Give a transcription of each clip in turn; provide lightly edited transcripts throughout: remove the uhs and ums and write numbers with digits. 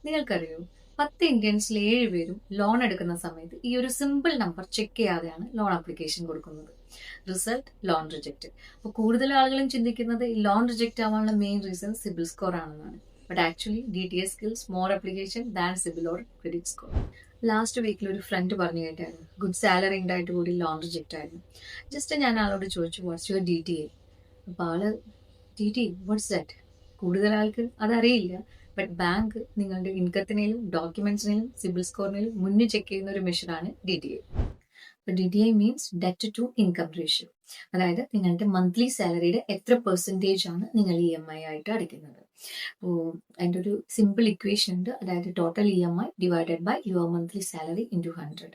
നിങ്ങൾക്കറിയോ, 10 ഇന്ത്യൻസിൽ 7 പേരും ലോൺ എടുക്കുന്ന സമയത്ത് ഈ ഒരു സിമ്പിൾ നമ്പർ ചെക്ക് ചെയ്യാതെയാണ് ലോൺ ആപ്ലിക്കേഷൻ കൊടുക്കുന്നത്. Result loan reject. അപ്പോൾ കൂടുതൽ ആളുകളും ചിന്തിക്കുന്നത് ഈ ലോൺ റിജക്റ്റ് ആവാനുള്ള മെയിൻ റീസൺ സിബിൽ സ്കോർ ആണെന്നാണ്. But actually DTA skills more application than CIBIL or credit score. Last വീക്കിൽ ഒരു ഫ്രണ്ട് പറഞ്ഞു കേട്ടായിരുന്നു, ഗുഡ് സാലറി ഉണ്ടായിട്ട് കൂടി ലോൺ റിജക്റ്റ് ആയിരുന്നു. ജസ്റ്റ് ഞാൻ ആളോട് ചോദിച്ചു, വാട്ട്സ് യുവർ DTA? അപ്പോൾ ആള് DTA വാട്ട്സ് ദാറ്റ്? കൂടുതൽ ആൾക്ക് അതറിയില്ല. ബട്ട് ബാങ്ക് നിങ്ങളുടെ ഇൻകത്തിനേലും ഡോക്യുമെന്റ്സിനേലും സിബിൽ സ്കോറിനേലും മുന്നിൽ ചെക്ക് ചെയ്യുന്ന ഒരു മെഷറാണ് DTA. അപ്പോൾ DTA means debt to income ratio. അതായത് നിങ്ങളുടെ മന്ത്ലി സാലറിയുടെ എത്ര പെർസെൻറ്റേജ് ആണ് നിങ്ങൾ EMI ആയിട്ട് അടയ്ക്കുന്നത്. അപ്പോൾ അതിൻ്റെ ഒരു സിമ്പിൾ ഇക്വേഷൻ ഉണ്ട്. അതായത് total EMI divided by your monthly salary into 100.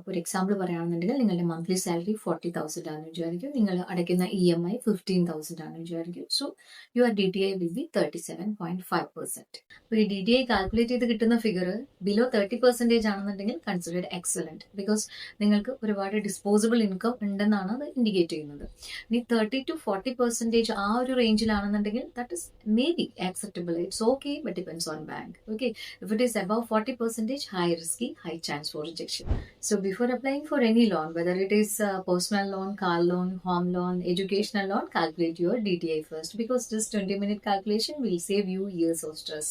ഒരു എക്സാമ്പിൾ പറയുകയാണെന്നുണ്ടെങ്കിൽ നിങ്ങളുടെ മന്ത്ലി സാലറി 40,000 ആണെന്ന് വിചാരിക്കും, നിങ്ങൾ അടയ്ക്കുന്ന EMI 15,000 ആണെന്ന് വിചാരിക്കും. So your DTA will be 37.5%. അപ്പോൾ ഈ DTA കാൽക്കുലേറ്റ് ചെയ്ത് കിട്ടുന്ന ഫിഗർ ബിലോ 30% ആണെന്നുണ്ടെങ്കിൽ കൺസിഡേർഡ് എക്സലന്റ്, ബിക്കോസ് നിങ്ങൾക്ക് ഒരുപാട് ഡിസ്പോസിബിൾ ഇൻകം ഉണ്ടെന്നാണ് അത് ഇൻഡിക്കേറ്റ് ചെയ്യുന്നത്. ഇനി 30-40% ആ ഒരു റേഞ്ചിലാണെന്നുണ്ടെങ്കിൽ that is may be acceptable. It's okay, but depends on bank. Okay, if it is above 40%, high risky, high chance for rejection. So before applying for any loan, whether it is personal loan, car loan, home loan, educational loan, calculate your DTA first, because this 20-minute calculation will save you years of stress.